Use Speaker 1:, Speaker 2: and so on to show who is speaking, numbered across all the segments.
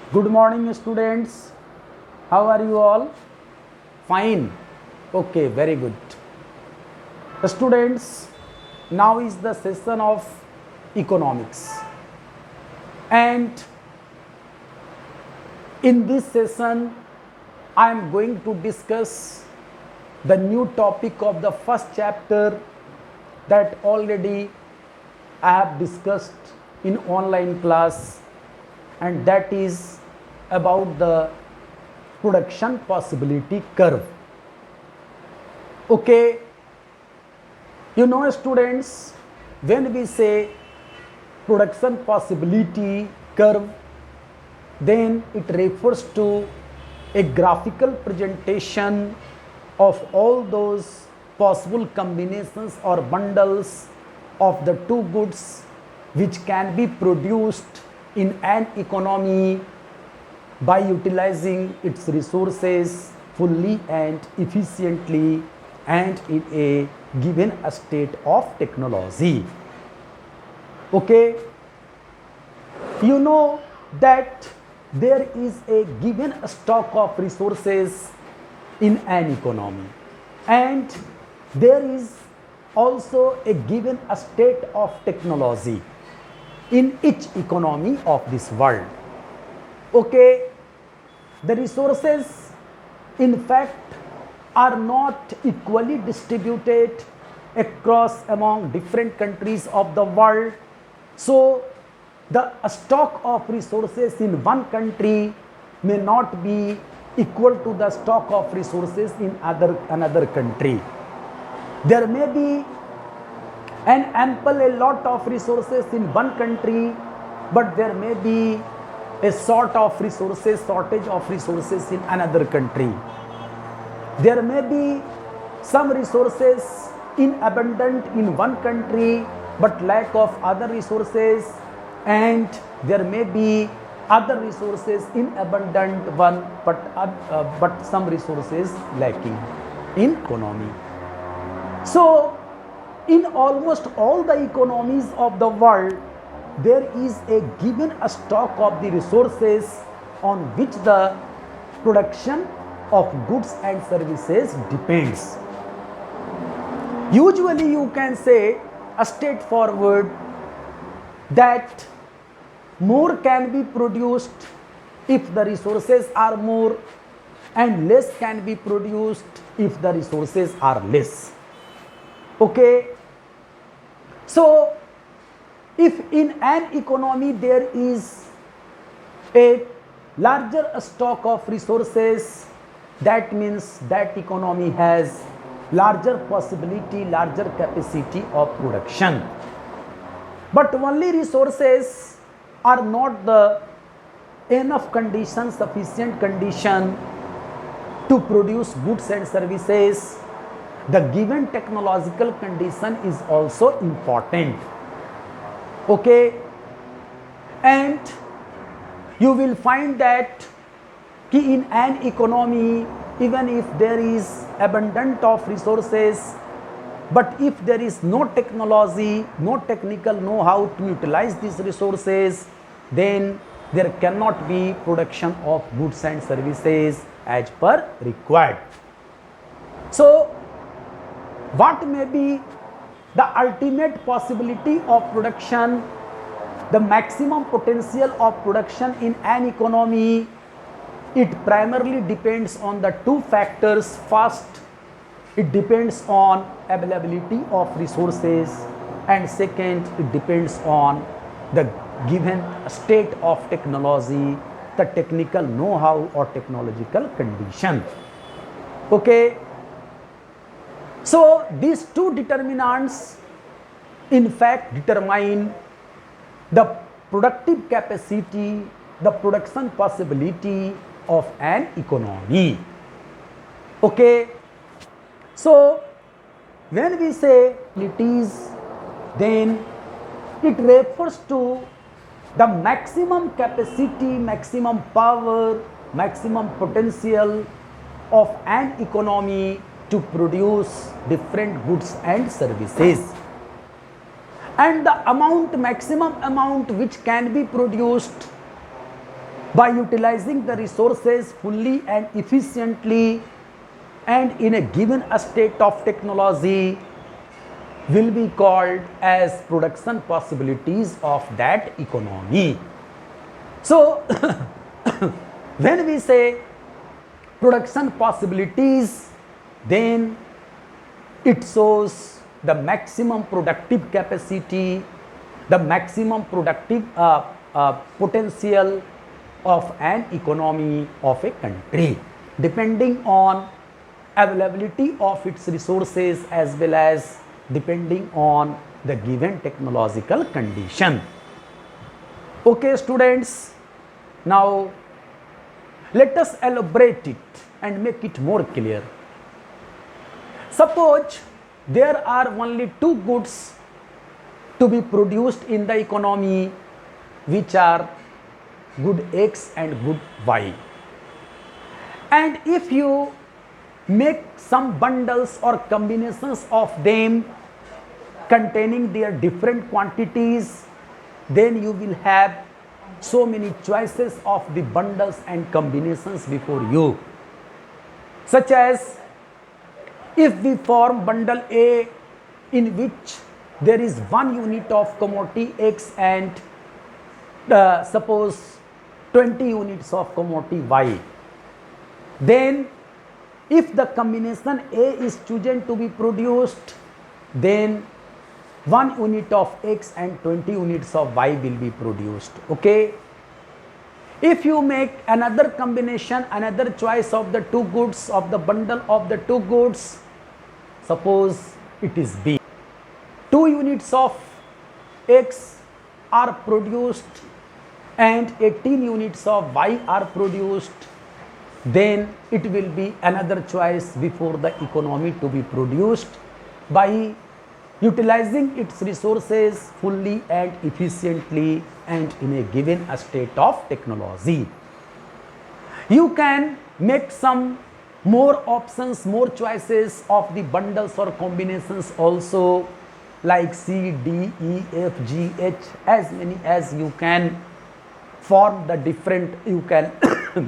Speaker 1: Good morning, students. How are you all? Fine. Okay, very good. Students, now is the session of economics. And in this session, I am going to discuss the new topic of the first chapter that already I have discussed in online class, and that is about the production possibility curve. Okay, you know, students, when we say production possibility curve, then it refers to a graphical presentation of all those possible combinations or bundles of the two goods which can be produced in an economy by utilizing its resources fully and efficiently and in a given state of technology. Okay, you know that there is a given stock of resources in an economy, and there is also a given state of technology in each economy of this world. Okay, the resources in fact are not equally distributed across among different countries of the world. So the stock of resources in one country may not be equal to the stock of resources in another country. There may be a lot of resources in one country, but there may be a shortage of resources in another country. There may be some resources in abundant in one country, but lack of other resources, and there may be other resources in abundant one, but some resources lacking in economy. So in almost all the economies of the world, there is a given stock of the resources on which the production of goods and services depends. Usually you can say straightforward that more can be produced if the resources are more, and less can be produced if the resources are less. Okay, so if in an economy there is a larger stock of resources, that means that economy has larger possibility, larger capacity of production. But only resources are not the enough condition, sufficient condition to produce goods and services. The given technological condition is also important. Okay, and you will find that in an economy, even if there is abundance of resources, but if there is no technology, no technical know-how to utilize these resources, then there cannot be production of goods and services as per required. So what may be the ultimate possibility of production, the maximum potential of production in an economy? It primarily depends on the two factors. First, it depends on availability of resources, and second, it depends on the given state of technology, the technical know-how or technological condition. Okay, so these two determinants in fact determine the productive capacity, the production possibility of an economy. Okay, so when we say utilities, then it refers to the maximum capacity, maximum power, maximum potential of an economy to produce different goods and services. And the maximum amount which can be produced by utilizing the resources fully and efficiently and in a given state of technology will be called as production possibilities of that economy. So, when we say production possibilities, then it shows the maximum productive capacity, the maximum productive potential of an economy of a country, depending on availability of its resources as well as depending on the given technological condition. Okay, students, now let us elaborate it and make it more clear. Suppose there are only two goods to be produced in the economy, which are good X and good Y. And if you make some bundles or combinations of them containing their different quantities, then you will have so many choices of the bundles and combinations before you. Such as, if we form bundle A in which there is 1 unit of commodity X and suppose 20 units of commodity Y, then if the combination A is chosen to be produced, then 1 unit of X and 20 units of Y will be produced. Okay. If you make another combination, another choice of the two goods, of the bundle of the two goods, suppose it is B. 2 units of X are produced and 18 units of Y are produced, then it will be another choice before the economy to be produced by utilizing its resources fully and efficiently and in a given state of technology. You can make some more options, more choices of the bundles or combinations also, like C, D, E, F, G, H, as many as you can form the different, you can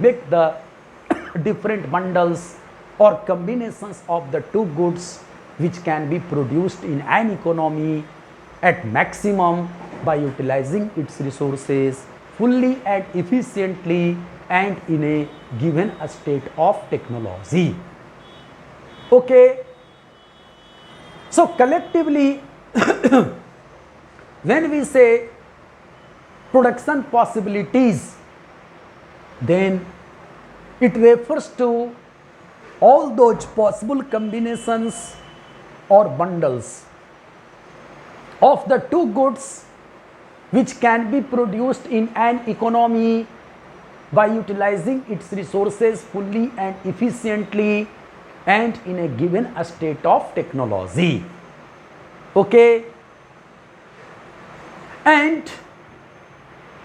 Speaker 1: make the different bundles or combinations of the two goods which can be produced in an economy at maximum by utilizing its resources fully and efficiently and in a given state of technology. Okay. So collectively, when we say production possibilities, then it refers to all those possible combinations or bundles of the two goods which can be produced in an economy by utilizing its resources fully and efficiently and in a given state of technology. Okay. And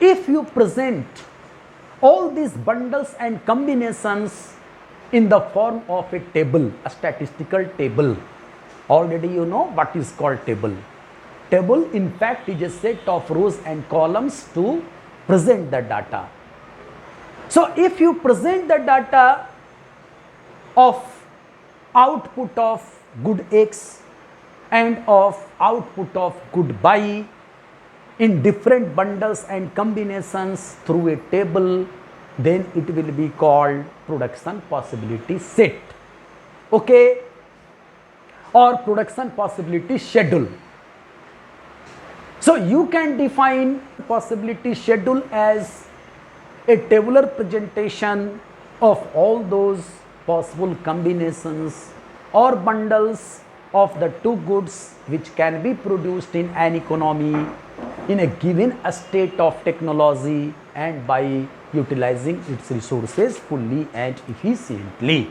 Speaker 1: if you present all these bundles and combinations in the form of a table, a statistical table, already you know what is called table. Table in fact is a set of rows and columns to present the data. So if you present the data of output of good X and of output of good Y in different bundles and combinations through a table, then it will be called production possibility set. Okay. Or production possibility schedule. So you can define possibility schedule as a tabular presentation of all those possible combinations or bundles of the two goods which can be produced in an economy in a given state of technology and by utilizing its resources fully and efficiently.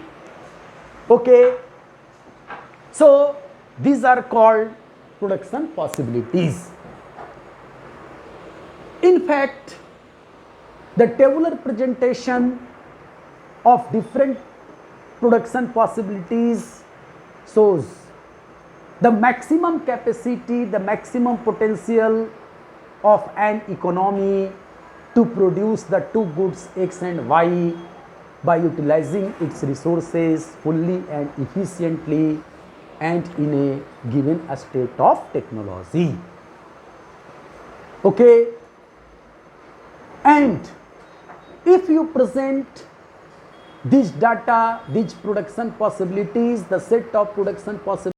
Speaker 1: Okay. So these are called production possibilities. In fact, the tabular presentation of different production possibilities shows the maximum capacity, the maximum potential of an economy to produce the two goods X and Y by utilizing its resources fully and efficiently and in a given state of technology. Okay, and if you present this data, these production possibilities, the set of production possibilities